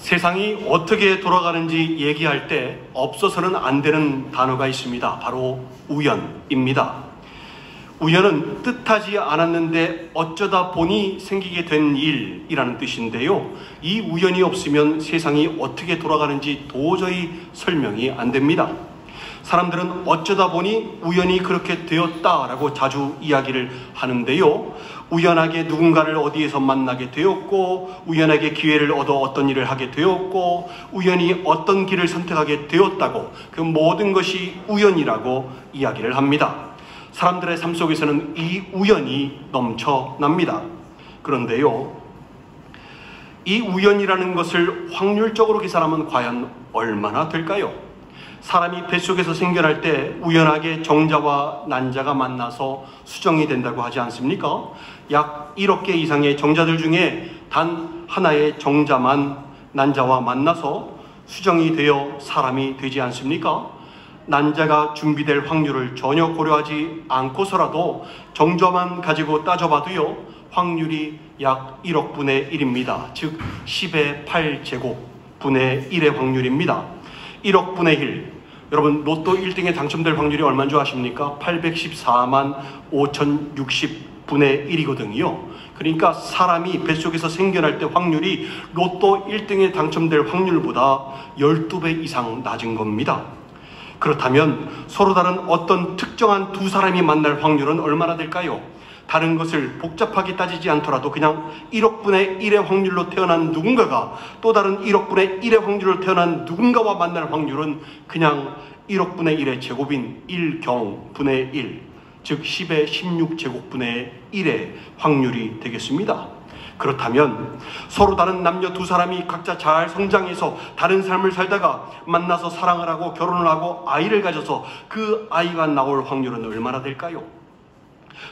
세상이 어떻게 돌아가는지 얘기할 때 없어서는 안 되는 단어가 있습니다. 바로 우연입니다. 우연은 뜻하지 않았는데 어쩌다 보니 생기게 된 일이라는 뜻인데요. 이 우연이 없으면 세상이 어떻게 돌아가는지 도저히 설명이 안 됩니다. 사람들은 어쩌다 보니 우연히 그렇게 되었다라고 자주 이야기를 하는데요. 우연하게 누군가를 어디에서 만나게 되었고, 우연하게 기회를 얻어 어떤 일을 하게 되었고, 우연히 어떤 길을 선택하게 되었다고, 그 모든 것이 우연이라고 이야기를 합니다. 사람들의 삶 속에서는 이 우연이 넘쳐납니다. 그런데요, 이 우연이라는 것을 확률적으로 계산하면 과연 얼마나 될까요? 사람이 뱃속에서 생겨날 때 우연하게 정자와 난자가 만나서 수정이 된다고 하지 않습니까? 약 1억 개 이상의 정자들 중에 단 하나의 정자만 난자와 만나서 수정이 되어 사람이 되지 않습니까? 난자가 준비될 확률을 전혀 고려하지 않고서라도 정자만 가지고 따져봐도요, 확률이 약 1억 분의 1입니다. 즉 10의 8제곱분의 1의 확률입니다. 1억 분의 1. 여러분, 로또 1등에 당첨될 확률이 얼마인 줄 아십니까? 814만 5060분의 1이거든요. 그러니까 사람이 뱃속에서 생겨날 때 확률이 로또 1등에 당첨될 확률보다 12배 이상 낮은 겁니다. 그렇다면 서로 다른 어떤 특정한 두 사람이 만날 확률은 얼마나 될까요? 다른 것을 복잡하게 따지지 않더라도 그냥 1억 분의 1의 확률로 태어난 누군가가 또 다른 1억 분의 1의 확률로 태어난 누군가와 만날 확률은 그냥 1억 분의 1의 제곱인 1경분의 1, 즉 10의 16제곱분의 1의 확률이 되겠습니다. 그렇다면 서로 다른 남녀 두 사람이 각자 잘 성장해서 다른 삶을 살다가 만나서 사랑을 하고 결혼을 하고 아이를 가져서 그 아이가 나올 확률은 얼마나 될까요?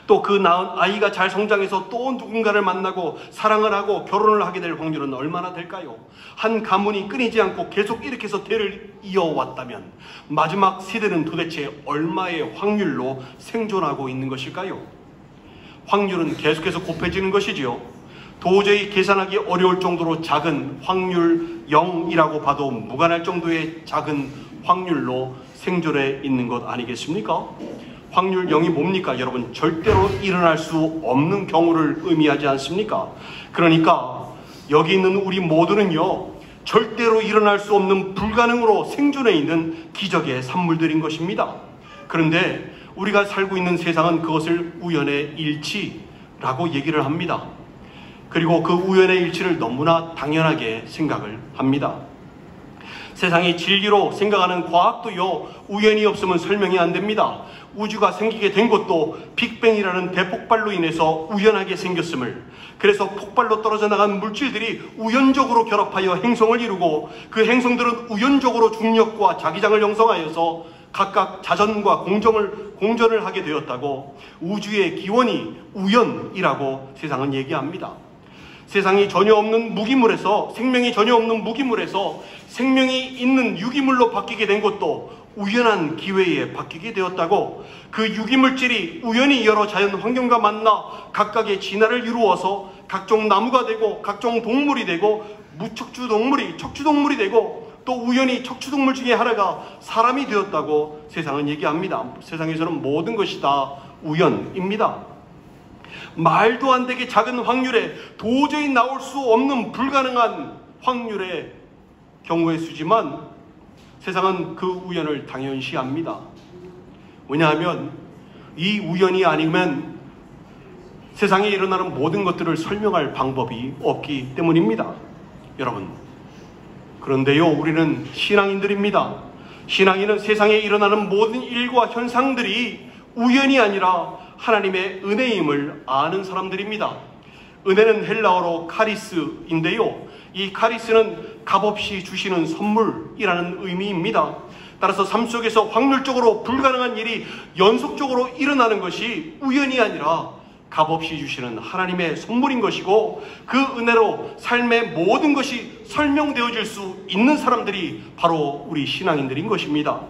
또 그 낳은 아이가 잘 성장해서 또 누군가를 만나고 사랑을 하고 결혼을 하게 될 확률은 얼마나 될까요? 한 가문이 끊이지 않고 계속 이렇게 해서 대를 이어왔다면 마지막 세대는 도대체 얼마의 확률로 생존하고 있는 것일까요? 확률은 계속해서 곱해지는 것이지요. 도저히 계산하기 어려울 정도로 작은 확률 0이라고 봐도 무관할 정도의 작은 확률로 생존해 있는 것 아니겠습니까? 확률 0이 뭡니까? 여러분, 절대로 일어날 수 없는 경우를 의미하지 않습니까? 그러니까 여기 있는 우리 모두는요, 절대로 일어날 수 없는 불가능으로 생존해 있는 기적의 산물들인 것입니다. 그런데 우리가 살고 있는 세상은 그것을 우연의 일치라고 얘기를 합니다. 그리고 그 우연의 일치를 너무나 당연하게 생각을 합니다. 세상이 진리로 생각하는 과학도요, 우연이 없으면 설명이 안 됩니다. 우주가 생기게 된 것도 빅뱅이라는 대폭발로 인해서 우연하게 생겼음을, 그래서 폭발로 떨어져 나간 물질들이 우연적으로 결합하여 행성을 이루고 그 행성들은 우연적으로 중력과 자기장을 형성하여서 각각 자전과 공전을 하게 되었다고, 우주의 기원이 우연이라고 세상은 얘기합니다. 세상이 전혀 없는 무기물에서, 생명이 전혀 없는 무기물에서 생명이 있는 유기물로 바뀌게 된 것도 우연한 기회에 바뀌게 되었다고, 그 유기물질이 우연히 여러 자연 환경과 만나 각각의 진화를 이루어서 각종 나무가 되고 각종 동물이 되고 무척추동물이 척추동물이 되고 또 우연히 척추동물 중에 하나가 사람이 되었다고 세상은 얘기합니다. 세상에서는 모든 것이 다 우연입니다. 말도 안 되게 작은 확률에 도저히 나올 수 없는 불가능한 확률의 경우의 수지만 세상은 그 우연을 당연시합니다. 왜냐하면 이 우연이 아니면 세상에 일어나는 모든 것들을 설명할 방법이 없기 때문입니다. 여러분, 그런데요, 우리는 신앙인들입니다. 신앙인은 세상에 일어나는 모든 일과 현상들이 우연이 아니라 하나님의 은혜임을 아는 사람들입니다. 은혜는 헬라어로 카리스인데요, 이 카리스는 값없이 주시는 선물이라는 의미입니다. 따라서 삶 속에서 확률적으로 불가능한 일이 연속적으로 일어나는 것이 우연이 아니라 값없이 주시는 하나님의 선물인 것이고, 그 은혜로 삶의 모든 것이 설명되어질 수 있는 사람들이 바로 우리 신앙인들인 것입니다.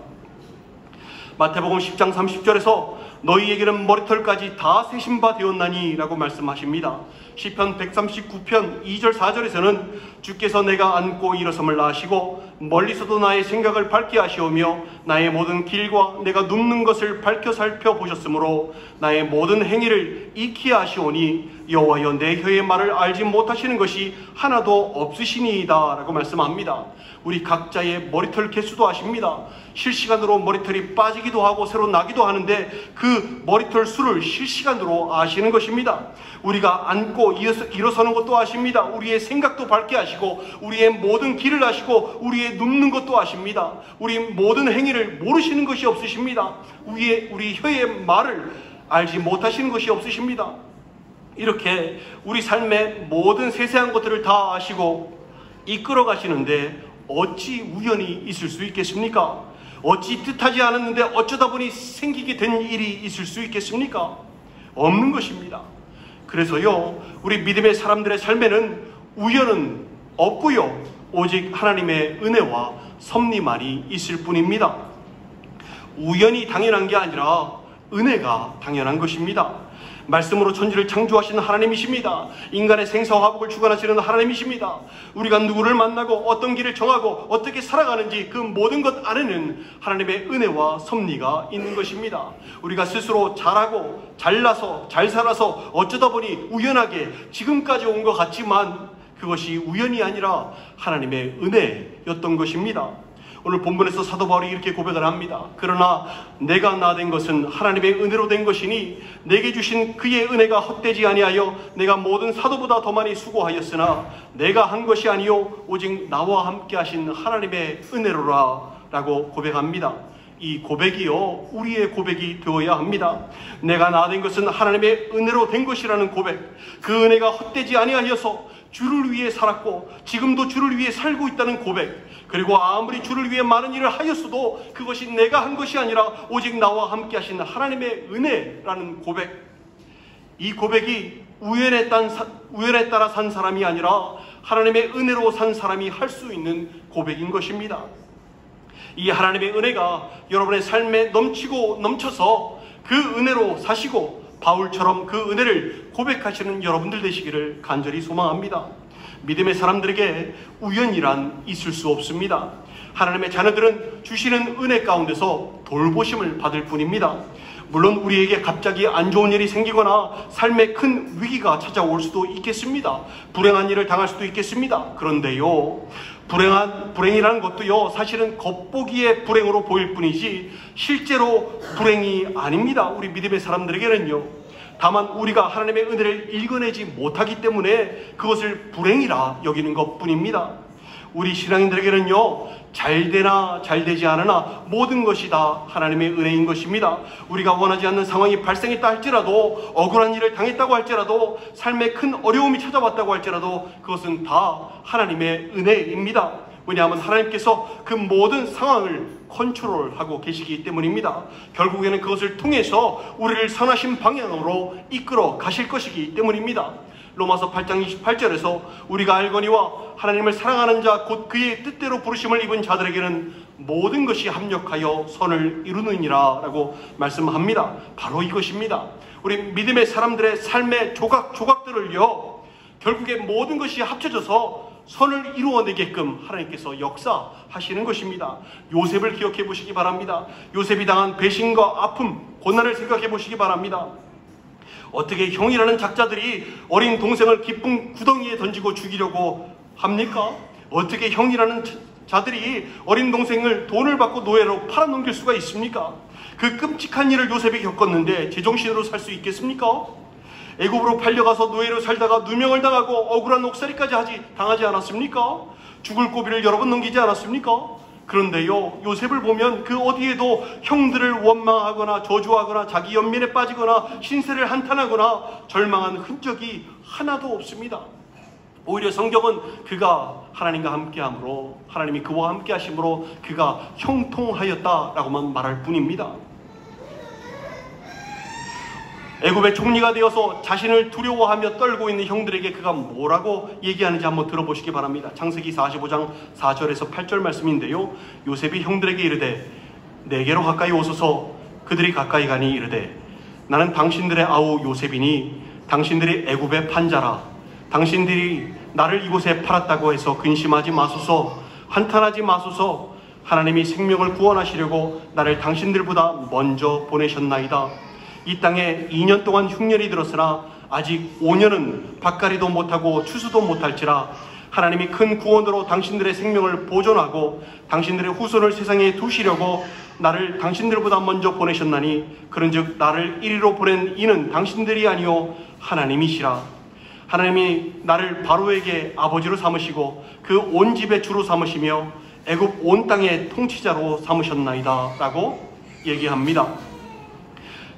마태복음 10장 30절에서 너희에게는 머리털까지 다 세신 바 되었나니 라고 말씀하십니다. 시편 139편 2절 4절에서는 주께서 내가 앉고 일어섬을 아시고 멀리서도 나의 생각을 밝게 하시오며 나의 모든 길과 내가 눕는 것을 밝혀 살펴보셨으므로 나의 모든 행위를 익히 아시오니 여호와여 내 혀의 말을 알지 못하시는 것이 하나도 없으시니이다 라고 말씀합니다. 우리 각자의 머리털 개수도 아십니다. 실시간으로 머리털이 빠지기도 하고 새로 나기도 하는데 그 머리털 수를 실시간으로 아시는 것입니다. 우리가 앉고 일어서는 것도 아십니다. 우리의 생각도 밝게 아시고 우리의 모든 길을 아시고 우리의 눕는 것도 아십니다. 우리 모든 행위를 모르시는 것이 없으십니다. 우리 혀의 말을 알지 못하시는 것이 없으십니다. 이렇게 우리 삶의 모든 세세한 것들을 다 아시고 이끌어 가시는데 어찌 우연이 있을 수 있겠습니까? 어찌 뜻하지 않았는데 어쩌다 보니 생기게 된 일이 있을 수 있겠습니까? 없는 것입니다. 그래서요, 우리 믿음의 사람들의 삶에는 우연은 없고요, 오직 하나님의 은혜와 섭리만이 있을 뿐입니다. 우연이 당연한 게 아니라 은혜가 당연한 것입니다. 말씀으로 천지를 창조하시는 하나님이십니다. 인간의 생사와 화복을 주관하시는 하나님이십니다. 우리가 누구를 만나고 어떤 길을 정하고 어떻게 살아가는지 그 모든 것 안에는 하나님의 은혜와 섭리가 있는 것입니다. 우리가 스스로 잘하고 잘나서 잘 살아서 어쩌다 보니 우연하게 지금까지 온 것 같지만 그것이 우연이 아니라 하나님의 은혜였던 것입니다. 오늘 본문에서 사도 바울이 이렇게 고백을 합니다. 그러나 내가 나 된 것은 하나님의 은혜로 된 것이니 내게 주신 그의 은혜가 헛되지 아니하여 내가 모든 사도보다 더 많이 수고하였으나 내가 한 것이 아니요 오직 나와 함께 하신 하나님의 은혜로라 라고 고백합니다. 이 고백이요, 우리의 고백이 되어야 합니다. 내가 나 된 것은 하나님의 은혜로 된 것이라는 고백, 그 은혜가 헛되지 아니하여서 주를 위해 살았고 지금도 주를 위해 살고 있다는 고백, 그리고 아무리 주를 위해 많은 일을 하였어도 그것이 내가 한 것이 아니라 오직 나와 함께 하신 하나님의 은혜라는 고백, 이 고백이 우연에 따라 산 사람이 아니라 하나님의 은혜로 산 사람이 할 수 있는 고백인 것입니다. 이 하나님의 은혜가 여러분의 삶에 넘치고 넘쳐서 그 은혜로 사시고 바울처럼 그 은혜를 고백하시는 여러분들 되시기를 간절히 소망합니다. 믿음의 사람들에게 우연이란 있을 수 없습니다. 하나님의 자녀들은 주시는 은혜 가운데서 돌보심을 받을 뿐입니다. 물론 우리에게 갑자기 안 좋은 일이 생기거나 삶에 큰 위기가 찾아올 수도 있겠습니다. 불행한 일을 당할 수도 있겠습니다. 그런데요, 불행이라는 것도요, 사실은 겉보기에 불행으로 보일 뿐이지 실제로 불행이 아닙니다. 우리 믿음의 사람들에게는요. 다만 우리가 하나님의 은혜를 읽어내지 못하기 때문에 그것을 불행이라 여기는 것뿐입니다. 우리 신앙인들에게는요, 잘되나 잘되지 않으나 모든 것이 다 하나님의 은혜인 것입니다. 우리가 원하지 않는 상황이 발생했다 할지라도, 억울한 일을 당했다고 할지라도, 삶에 큰 어려움이 찾아왔다고 할지라도 그것은 다 하나님의 은혜입니다. 왜냐하면 하나님께서 그 모든 상황을 컨트롤하고 계시기 때문입니다. 결국에는 그것을 통해서 우리를 선하신 방향으로 이끌어 가실 것이기 때문입니다. 로마서 8장 28절에서 우리가 알거니와 하나님을 사랑하는 자 곧 그의 뜻대로 부르심을 입은 자들에게는 모든 것이 합력하여 선을 이루느니라 라고 말씀합니다. 바로 이것입니다. 우리 믿음의 사람들의 삶의 조각조각들을요, 결국에 모든 것이 합쳐져서 선을 이루어내게끔 하나님께서 역사하시는 것입니다. 요셉을 기억해 보시기 바랍니다. 요셉이 당한 배신과 아픔, 고난을 생각해 보시기 바랍니다. 어떻게 형이라는 작자들이 어린 동생을 기쁜 구덩이에 던지고 죽이려고 합니까? 어떻게 형이라는 자들이 어린 동생을 돈을 받고 노예로 팔아넘길 수가 있습니까? 그 끔찍한 일을 요셉이 겪었는데 제정신으로 살 수 있겠습니까? 애굽으로 팔려가서 노예로 살다가 누명을 당하고 억울한 옥살이까지 당하지 않았습니까? 죽을 고비를 여러 번 넘기지 않았습니까? 그런데요, 요셉을 보면 그 어디에도 형들을 원망하거나 저주하거나 자기 연민에 빠지거나 신세를 한탄하거나 절망한 흔적이 하나도 없습니다. 오히려 성경은 그가 하나님과 함께함으로, 하나님이 그와 함께 하심으로 그가 형통하였다라고만 말할 뿐입니다. 애굽의 총리가 되어서 자신을 두려워하며 떨고 있는 형들에게 그가 뭐라고 얘기하는지 한번 들어보시기 바랍니다. 창세기 45장 4절에서 8절 말씀인데요, 요셉이 형들에게 이르되 내게로 가까이 오소서. 그들이 가까이 가니 이르되 나는 당신들의 아우 요셉이니 당신들이 애굽의 판자라. 당신들이 나를 이곳에 팔았다고 해서 근심하지 마소서, 한탄하지 마소서. 하나님이 생명을 구원하시려고 나를 당신들보다 먼저 보내셨나이다. 이 땅에 2년 동안 흉년이 들었으나 아직 5년은 밭갈이도 못하고 추수도 못할지라 하나님이 큰 구원으로 당신들의 생명을 보존하고 당신들의 후손을 세상에 두시려고 나를 당신들보다 먼저 보내셨나니 그런즉 나를 이리로 보낸 이는 당신들이 아니요 하나님이시라. 하나님이 나를 바로에게 아버지로 삼으시고 그 온 집의 주로 삼으시며 애굽 온 땅의 통치자로 삼으셨나이다 라고 얘기합니다.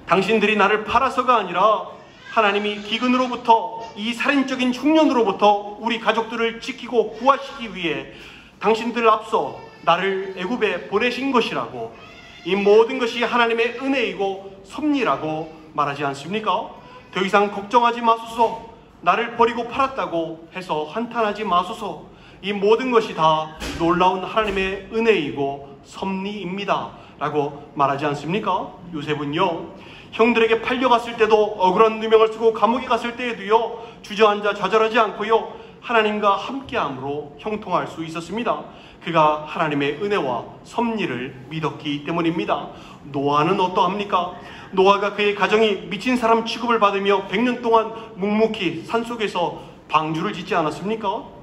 당신들이 나를 팔아서가 아니라 하나님이 기근으로부터, 이 살인적인 흉년으로부터 우리 가족들을 지키고 구하시기 위해 당신들을 앞서 나를 애굽에 보내신 것이라고, 이 모든 것이 하나님의 은혜이고 섭리라고 말하지 않습니까? 더 이상 걱정하지 마소서, 나를 버리고 팔았다고 해서 한탄하지 마소서. 이 모든 것이 다 놀라운 하나님의 은혜이고 섭리입니다 라고 말하지 않습니까? 요셉은요, 형들에게 팔려갔을 때도 억울한 누명을 쓰고 감옥에 갔을 때에도요, 주저앉아 좌절하지 않고요, 하나님과 함께함으로 형통할 수 있었습니다. 그가 하나님의 은혜와 섭리를 믿었기 때문입니다. 노아는 어떠합니까? 노아가 그의 가정이 미친 사람 취급을 받으며 100년 동안 묵묵히 산속에서 방주를 짓지 않았습니까?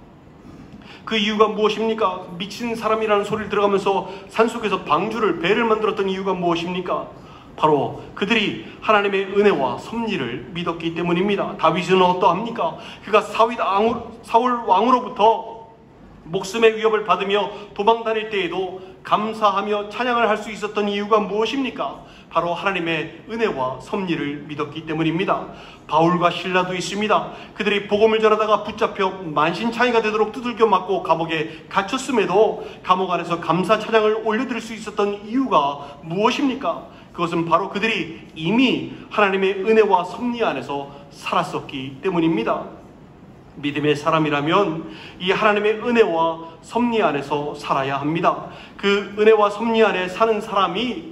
그 이유가 무엇입니까? 미친 사람이라는 소리를 들어가면서 산속에서 방주를, 배를 만들었던 이유가 무엇입니까? 바로 그들이 하나님의 은혜와 섭리를 믿었기 때문입니다. 다윗은 어떠합니까? 그가 사울 왕으로부터 목숨의 위협을 받으며 도망 다닐 때에도 감사하며 찬양을 할 수 있었던 이유가 무엇입니까? 바로 하나님의 은혜와 섭리를 믿었기 때문입니다. 바울과 실라도 있습니다. 그들이 복음을 전하다가 붙잡혀 만신창이가 되도록 두들겨 맞고 감옥에 갇혔음에도 감옥 안에서 감사 찬양을 올려드릴 수 있었던 이유가 무엇입니까? 그것은 바로 그들이 이미 하나님의 은혜와 섭리 안에서 살았었기 때문입니다. 믿음의 사람이라면 이 하나님의 은혜와 섭리 안에서 살아야 합니다. 그 은혜와 섭리 안에 사는 사람이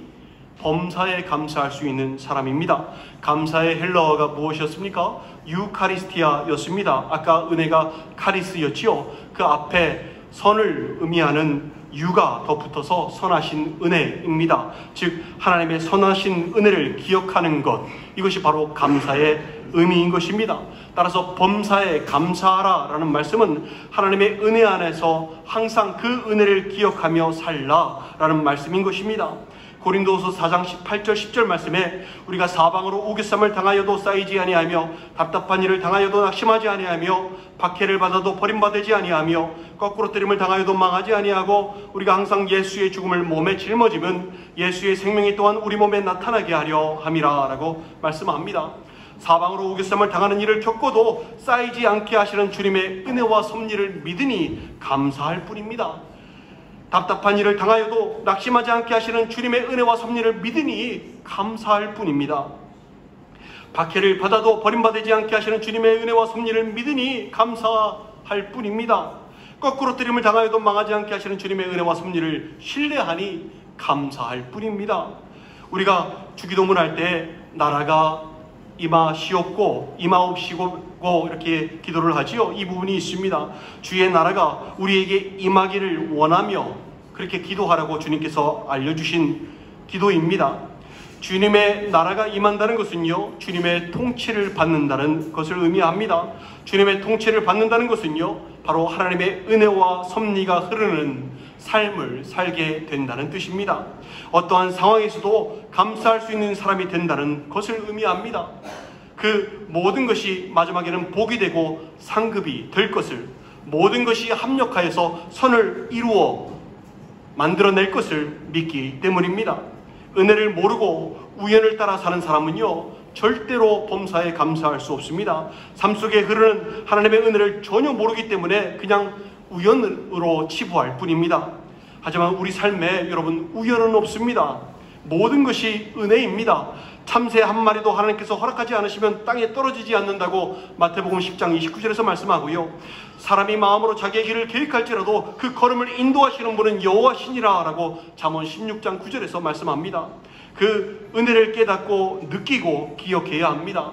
범사에 감사할 수 있는 사람입니다. 감사의 헬라어가 무엇이었습니까? 유카리스티아였습니다. 아까 은혜가 카리스였지요. 그 앞에 선을 의미하는 유가 더 붙어서 선하신 은혜입니다. 즉 하나님의 선하신 은혜를 기억하는 것, 이것이 바로 감사의 의미인 것입니다. 따라서 범사에 감사하라 라는 말씀은 하나님의 은혜 안에서 항상 그 은혜를 기억하며 살라 라는 말씀인 것입니다. 고린도후서 4장 18절 10절 말씀에 우리가 사방으로 우겨쌈을 당하여도 쌓이지 아니하며 답답한 일을 당하여도 낙심하지 아니하며 박해를 받아도 버림받지 아니하며 거꾸로 뜨림을 당하여도 망하지 아니하고 우리가 항상 예수의 죽음을 몸에 짊어지면 예수의 생명이 또한 우리 몸에 나타나게 하려 함이라 라고 말씀합니다. 사방으로 우겨쌈을 당하는 일을 겪어도 쌓이지 않게 하시는 주님의 은혜와 섭리를 믿으니 감사할 뿐입니다. 답답한 일을 당하여도 낙심하지 않게 하시는 주님의 은혜와 섭리를 믿으니 감사할 뿐입니다. 박해를 받아도 버림받지 않게 하시는 주님의 은혜와 섭리를 믿으니 감사할 뿐입니다. 거꾸로 뜨림을 당하여도 망하지 않게 하시는 주님의 은혜와 섭리를 신뢰하니 감사할 뿐입니다. 우리가 주기도문 할 때 나라가 임하시옵고 임하옵시고 이렇게 기도를 하지요. 이 부분이 있습니다. 주의 나라가 우리에게 임하기를 원하며 그렇게 기도하라고 주님께서 알려주신 기도입니다. 주님의 나라가 임한다는 것은요, 주님의 통치를 받는다는 것을 의미합니다. 주님의 통치를 받는다는 것은요, 바로 하나님의 은혜와 섭리가 흐르는 삶을 살게 된다는 뜻입니다. 어떠한 상황에서도 감사할 수 있는 사람이 된다는 것을 의미합니다. 그 모든 것이 마지막에는 복이 되고 상급이 될 것을, 모든 것이 합력하여서 선을 이루어 만들어낼 것을 믿기 때문입니다. 은혜를 모르고 우연을 따라 사는 사람은요, 절대로 범사에 감사할 수 없습니다. 삶 속에 흐르는 하나님의 은혜를 전혀 모르기 때문에 그냥 우연으로 치부할 뿐입니다. 하지만 우리 삶에 여러분, 우연은 없습니다. 모든 것이 은혜입니다. 참새 한 마리도 하나님께서 허락하지 않으시면 땅에 떨어지지 않는다고 마태복음 10장 29절에서 말씀하고요, 사람이 마음으로 자기의 길을 계획할지라도 그 걸음을 인도하시는 분은 여호와시니라 라고 잠언 16장 9절에서 말씀합니다. 그 은혜를 깨닫고 느끼고 기억해야 합니다.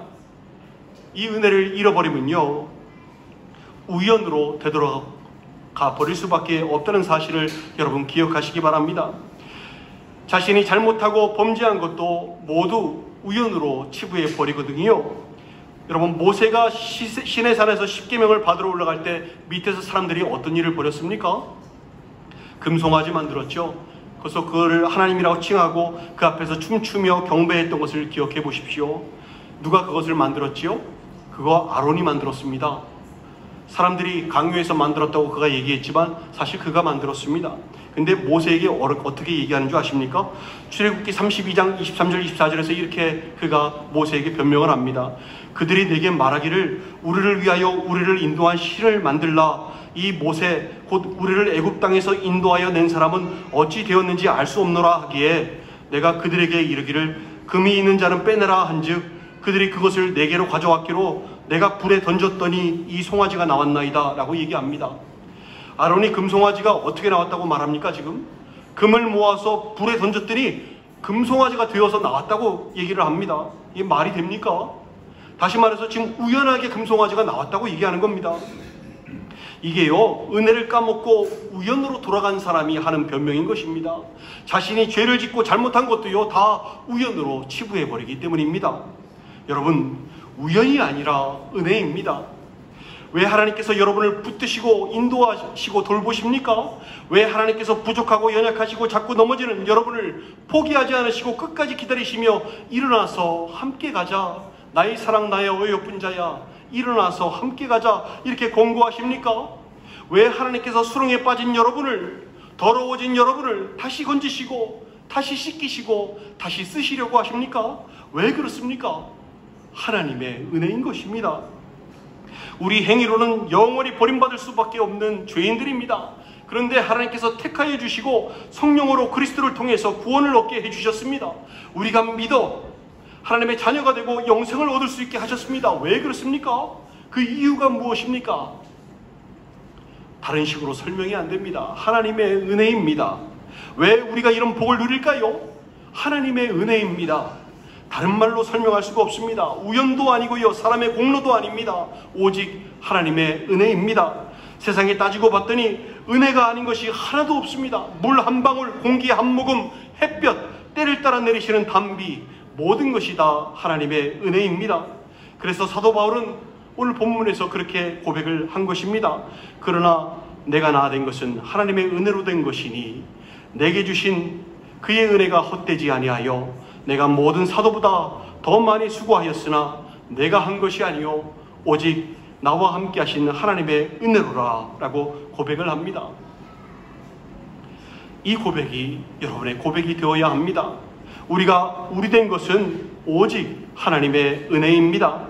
이 은혜를 잃어버리면요, 우연으로 되돌아가 버릴 수밖에 없다는 사실을 여러분 기억하시기 바랍니다. 자신이 잘못하고 범죄한 것도 모두 우연으로 치부해 버리거든요. 여러분, 모세가 시내산에서 십계명을 받으러 올라갈 때 밑에서 사람들이 어떤 일을 벌였습니까? 금송아지 만들었죠. 그래서 그거를 하나님이라고 칭하고 그 앞에서 춤추며 경배했던 것을 기억해 보십시오. 누가 그것을 만들었지요? 그거 아론이 만들었습니다. 사람들이 강요해서 만들었다고 그가 얘기했지만 사실 그가 만들었습니다. 근데 모세에게 어떻게 얘기하는 줄 아십니까? 출애굽기 32장 23절 24절에서 이렇게 그가 모세에게 변명을 합니다. 그들이 내게 말하기를 우리를 위하여 우리를 인도한 신을 만들라. 이 모세 곧 우리를 애굽 땅에서 인도하여 낸 사람은 어찌 되었는지 알 수 없노라 하기에 내가 그들에게 이르기를 금이 있는 자는 빼내라 한즉 그들이 그것을 내게로 가져왔기로 내가 불에 던졌더니 이 송아지가 나왔나이다 라고 얘기합니다. 아론이 금송아지가 어떻게 나왔다고 말합니까? 지금 금을 모아서 불에 던졌더니 금송아지가 되어서 나왔다고 얘기를 합니다. 이게 말이 됩니까? 다시 말해서 지금 우연하게 금송아지가 나왔다고 얘기하는 겁니다. 이게요, 은혜를 까먹고 우연으로 돌아간 사람이 하는 변명인 것입니다. 자신이 죄를 짓고 잘못한 것도요, 다 우연으로 치부해버리기 때문입니다. 여러분, 우연이 아니라 은혜입니다. 왜 하나님께서 여러분을 붙드시고 인도하시고 돌보십니까? 왜 하나님께서 부족하고 연약하시고 자꾸 넘어지는 여러분을 포기하지 않으시고 끝까지 기다리시며 일어나서 함께 가자, 나의 사랑 나의 어여쁜 자야, 일어나서 함께 가자 이렇게 권고하십니까? 왜 하나님께서 수렁에 빠진 여러분을, 더러워진 여러분을 다시 건지시고 다시 씻기시고 다시 쓰시려고 하십니까? 왜 그렇습니까? 하나님의 은혜인 것입니다. 우리 행위로는 영원히 버림받을 수밖에 없는 죄인들입니다. 그런데 하나님께서 택하여 주시고 성령으로 그리스도를 통해서 구원을 얻게 해주셨습니다. 우리가 믿어 하나님의 자녀가 되고 영생을 얻을 수 있게 하셨습니다. 왜 그렇습니까? 그 이유가 무엇입니까? 다른 식으로 설명이 안 됩니다. 하나님의 은혜입니다. 왜 우리가 이런 복을 누릴까요? 하나님의 은혜입니다. 다른 말로 설명할 수가 없습니다. 우연도 아니고요, 사람의 공로도 아닙니다. 오직 하나님의 은혜입니다. 세상에 따지고 봤더니 은혜가 아닌 것이 하나도 없습니다. 물 한 방울, 공기 한 모금, 햇볕, 때를 따라 내리시는 단비, 모든 것이 다 하나님의 은혜입니다. 그래서 사도 바울은 오늘 본문에서 그렇게 고백을 한 것입니다. 그러나 내가 나아된 것은 하나님의 은혜로 된 것이니 내게 주신 그의 은혜가 헛되지 아니하여 내가 모든 사도보다 더 많이 수고하였으나 내가 한 것이 아니요 오직 나와 함께 하신 하나님의 은혜로라 라고 고백을 합니다. 이 고백이 여러분의 고백이 되어야 합니다. 우리가 우리 된 것은 오직 하나님의 은혜입니다.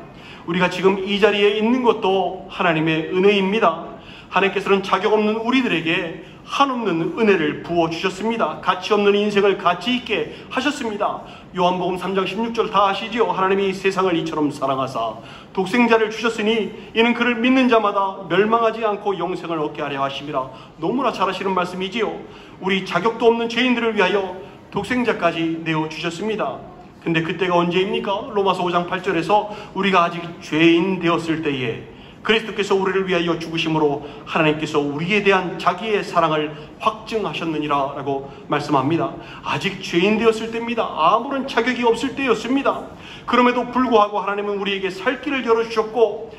우리가 지금 이 자리에 있는 것도 하나님의 은혜입니다. 하나님께서는 자격 없는 우리들에게 한없는 은혜를 부어주셨습니다. 가치 없는 인생을 가치 있게 하셨습니다. 요한복음 3장 16절 다 아시지요? 하나님이 세상을 이처럼 사랑하사 독생자를 주셨으니 이는 그를 믿는 자마다 멸망하지 않고 영생을 얻게 하려 하심이라. 너무나 잘 아시는 말씀이지요. 우리 자격도 없는 죄인들을 위하여 독생자까지 내어주셨습니다. 근데 그때가 언제입니까? 로마서 5장 8절에서 우리가 아직 죄인 되었을 때에 그리스도께서 우리를 위하여 죽으심으로 하나님께서 우리에 대한 자기의 사랑을 확증하셨느니라 라고 말씀합니다. 아직 죄인 되었을 때입니다. 아무런 자격이 없을 때였습니다. 그럼에도 불구하고 하나님은 우리에게 살 길을 열어주셨고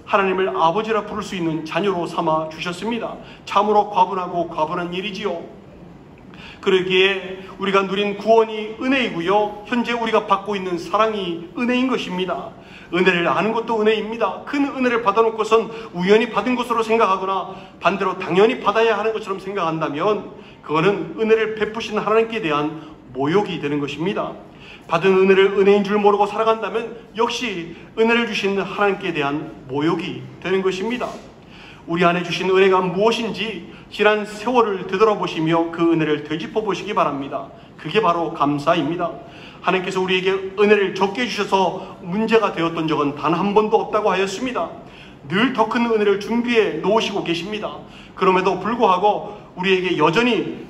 하나님을 아버지라 부를 수 있는 자녀로 삼아 주셨습니다. 참으로 과분하고 과분한 일이지요. 그러기에 우리가 누린 구원이 은혜이고요, 현재 우리가 받고 있는 사랑이 은혜인 것입니다. 은혜를 아는 것도 은혜입니다. 큰 은혜를 받아놓고선 우연히 받은 것으로 생각하거나 반대로 당연히 받아야 하는 것처럼 생각한다면 그거는 은혜를 베푸신 하나님께 대한 모욕이 되는 것입니다. 받은 은혜를 은혜인 줄 모르고 살아간다면 역시 은혜를 주신 하나님께 대한 모욕이 되는 것입니다. 우리 안에 주신 은혜가 무엇인지 지난 세월을 되돌아보시며 그 은혜를 되짚어 보시기 바랍니다. 그게 바로 감사입니다. 하나님께서 우리에게 은혜를 적게 주셔서 문제가 되었던 적은 단 한 번도 없다고 하였습니다. 늘 더 큰 은혜를 준비해 놓으시고 계십니다. 그럼에도 불구하고 우리에게 여전히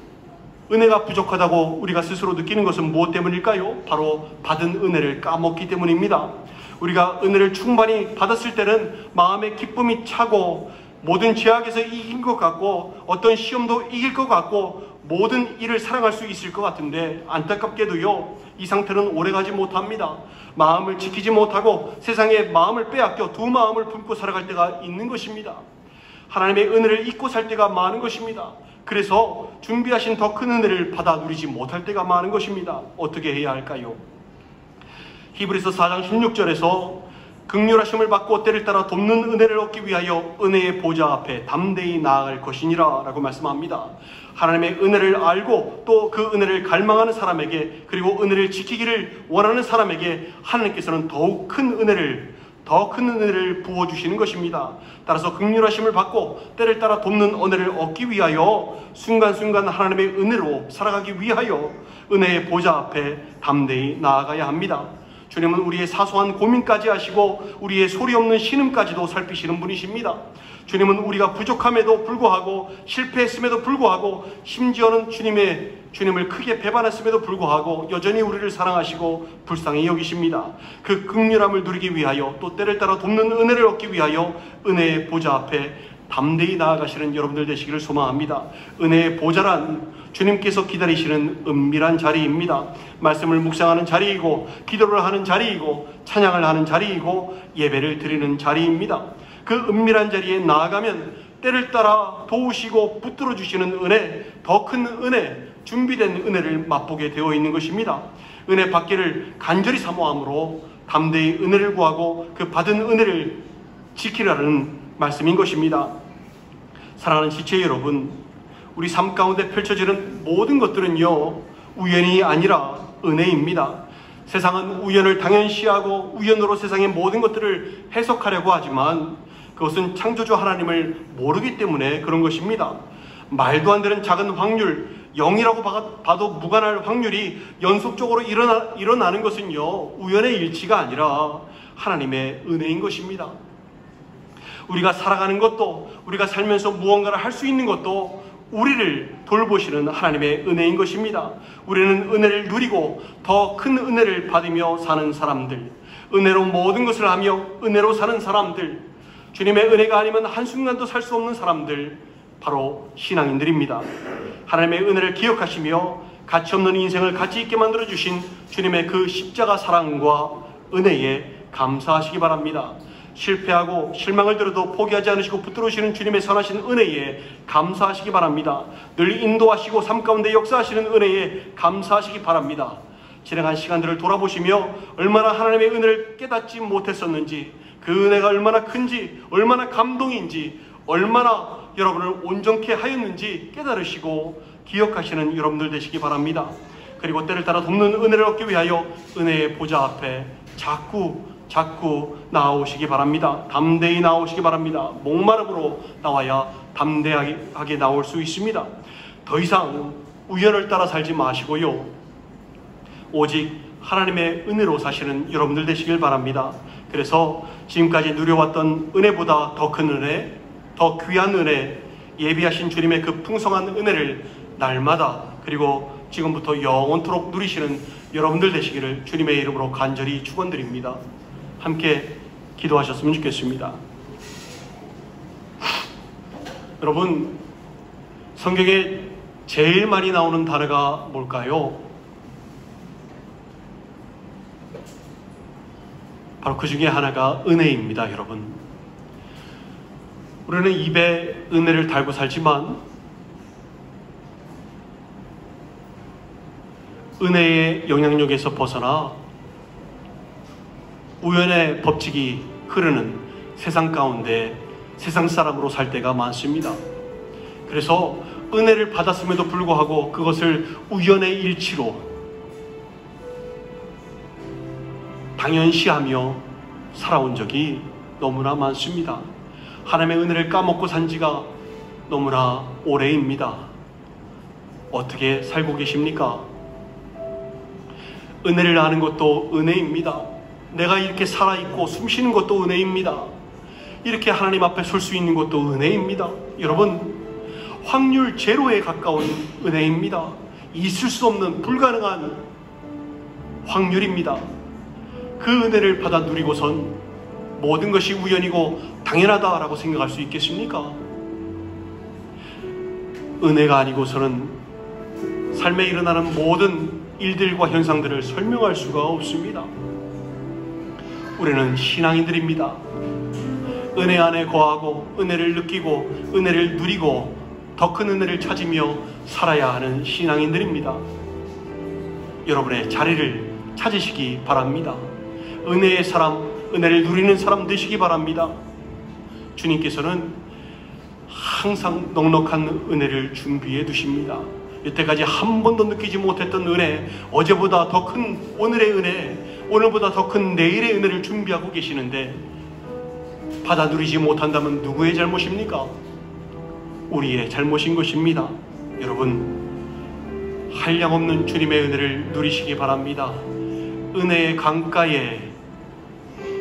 은혜가 부족하다고 우리가 스스로 느끼는 것은 무엇 때문일까요? 바로 받은 은혜를 까먹기 때문입니다. 우리가 은혜를 충만히 받았을 때는 마음의 기쁨이 차고 모든 죄악에서 이긴 것 같고 어떤 시험도 이길 것 같고 모든 일을 사랑할 수 있을 것 같은데 안타깝게도요, 이 상태는 오래가지 못합니다. 마음을 지키지 못하고 세상에 마음을 빼앗겨 두 마음을 품고 살아갈 때가 있는 것입니다. 하나님의 은혜를 잊고 살 때가 많은 것입니다. 그래서 준비하신 더 큰 은혜를 받아 누리지 못할 때가 많은 것입니다. 어떻게 해야 할까요? 히브리서 4장 16절에서 긍휼하심을 받고 때를 따라 돕는 은혜를 얻기 위하여 은혜의 보좌 앞에 담대히 나아갈 것이니라 라고 말씀합니다. 하나님의 은혜를 알고 또 그 은혜를 갈망하는 사람에게, 그리고 은혜를 지키기를 원하는 사람에게 하나님께서는 더욱 큰 은혜를 부어주시는 것입니다. 따라서 긍휼하심을 받고 때를 따라 돕는 은혜를 얻기 위하여 순간순간 하나님의 은혜로 살아가기 위하여 은혜의 보좌 앞에 담대히 나아가야 합니다. 주님은 우리의 사소한 고민까지 아시고 우리의 소리 없는 신음까지도 살피시는 분이십니다. 주님은 우리가 부족함에도 불구하고 실패했음에도 불구하고 심지어는 주님을 크게 배반했음에도 불구하고 여전히 우리를 사랑하시고 불쌍히 여기십니다. 그 긍휼함을 누리기 위하여 또 때를 따라 돕는 은혜를 얻기 위하여 은혜의 보좌 앞에 담대히 나아가시는 여러분들 되시기를 소망합니다. 은혜의 보좌란 주님께서 기다리시는 은밀한 자리입니다. 말씀을 묵상하는 자리이고 기도를 하는 자리이고 찬양을 하는 자리이고 예배를 드리는 자리입니다. 그 은밀한 자리에 나아가면 때를 따라 도우시고 붙들어 주시는 은혜, 더 큰 은혜, 준비된 은혜를 맛보게 되어 있는 것입니다. 은혜 받기를 간절히 사모함으로 담대히 은혜를 구하고 그 받은 은혜를 지키라는 말씀인 것입니다. 사랑하는 지체 여러분, 우리 삶 가운데 펼쳐지는 모든 것들은요, 우연이 아니라 은혜입니다. 세상은 우연을 당연시하고 우연으로 세상의 모든 것들을 해석하려고 하지만 그것은 창조주 하나님을 모르기 때문에 그런 것입니다. 말도 안 되는 작은 확률, 0이라고 봐도 무관할 확률이 연속적으로 일어나는 것은요, 우연의 일치가 아니라 하나님의 은혜인 것입니다. 우리가 살아가는 것도, 우리가 살면서 무언가를 할 수 있는 것도 우리를 돌보시는 하나님의 은혜인 것입니다. 우리는 은혜를 누리고 더 큰 은혜를 받으며 사는 사람들, 은혜로 모든 것을 하며 은혜로 사는 사람들, 주님의 은혜가 아니면 한순간도 살 수 없는 사람들, 바로 신앙인들입니다. 하나님의 은혜를 기억하시며 가치없는 인생을 가치 있게 만들어주신 주님의 그 십자가 사랑과 은혜에 감사하시기 바랍니다. 실패하고 실망을 들어도 포기하지 않으시고 붙들으시는 주님의 선하신 은혜에 감사하시기 바랍니다. 늘 인도하시고 삶 가운데 역사하시는 은혜에 감사하시기 바랍니다. 지나간 시간들을 돌아보시며 얼마나 하나님의 은혜를 깨닫지 못했었는지, 그 은혜가 얼마나 큰지, 얼마나 감동인지, 얼마나 여러분을 온전케 하였는지 깨달으시고 기억하시는 여러분들 되시기 바랍니다. 그리고 때를 따라 돕는 은혜를 얻기 위하여 은혜의 보좌 앞에 자꾸 나오시기 바랍니다. 담대히 나오시기 바랍니다. 목마름으로 나와야 담대하게 나올 수 있습니다. 더 이상 우연을 따라 살지 마시고요, 오직 하나님의 은혜로 사시는 여러분들 되시길 바랍니다. 그래서 지금까지 누려왔던 은혜보다 더 큰 은혜, 더 귀한 은혜, 예비하신 주님의 그 풍성한 은혜를 날마다 그리고 지금부터 영원토록 누리시는 여러분들 되시기를 주님의 이름으로 간절히 축원드립니다. 함께 기도하셨으면 좋겠습니다. 여러분, 성경에 제일 많이 나오는 단어가 뭘까요? 바로 그 중에 하나가 은혜입니다. 여러분, 우리는 입에 은혜를 달고 살지만 은혜의 영향력에서 벗어나 우연의 법칙이 흐르는 세상 가운데 세상 사람으로 살 때가 많습니다. 그래서 은혜를 받았음에도 불구하고 그것을 우연의 일치로 당연시하며 살아온 적이 너무나 많습니다. 하나님의 은혜를 까먹고 산 지가 너무나 오래입니다. 어떻게 살고 계십니까? 은혜를 아는 것도 은혜입니다. 내가 이렇게 살아있고 숨쉬는 것도 은혜입니다. 이렇게 하나님 앞에 설 수 있는 것도 은혜입니다. 여러분, 확률 제로에 가까운 은혜입니다. 있을 수 없는 불가능한 확률입니다. 그 은혜를 받아 누리고선 모든 것이 우연이고 당연하다라고 생각할 수 있겠습니까? 은혜가 아니고서는 삶에 일어나는 모든 일들과 현상들을 설명할 수가 없습니다. 우리는 신앙인들입니다. 은혜 안에 거하고 은혜를 느끼고 은혜를 누리고 더 큰 은혜를 찾으며 살아야 하는 신앙인들입니다. 여러분의 자리를 찾으시기 바랍니다. 은혜의 사람, 은혜를 누리는 사람 되시기 바랍니다. 주님께서는 항상 넉넉한 은혜를 준비해 두십니다. 여태까지 한 번도 느끼지 못했던 은혜, 어제보다 더 큰 오늘의 은혜, 오늘보다 더 큰 내일의 은혜를 준비하고 계시는데 받아 누리지 못한다면 누구의 잘못입니까? 우리의 잘못인 것입니다. 여러분, 한량없는 주님의 은혜를 누리시기 바랍니다. 은혜의 강가에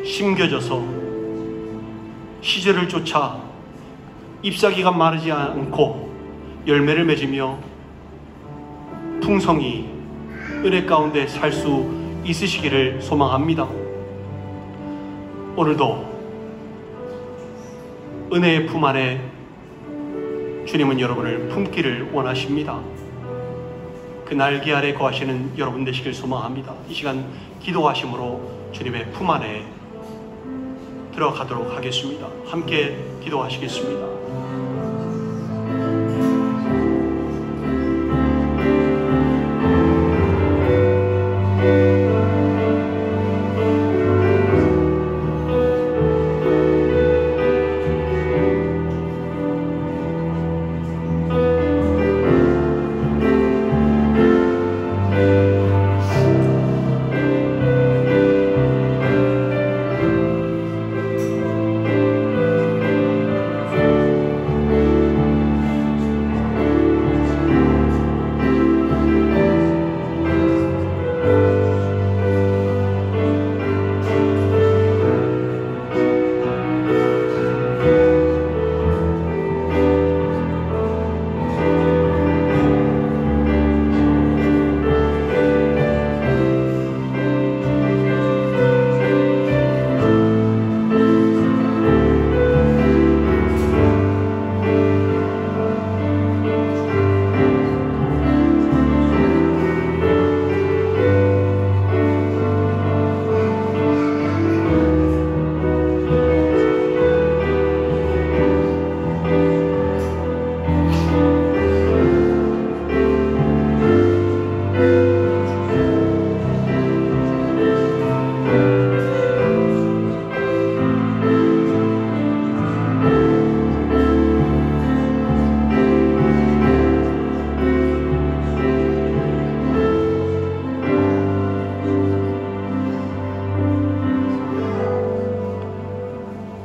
심겨져서 시절을 쫓아 잎사귀가 마르지 않고 열매를 맺으며 풍성히 은혜 가운데 살 수 있으시기를 소망합니다. 오늘도 은혜의 품 안에 주님은 여러분을 품기를 원하십니다. 그 날개 아래 거하시는 여러분 되시길 소망합니다. 이 시간 기도하심으로 주님의 품 안에 들어가도록 하겠습니다. 함께 기도하시겠습니다.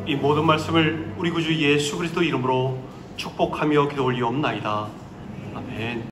이 모든 말씀을 우리 구주 예수 그리스도 이름으로 축복하며 기도 올리옵나이다. 아멘.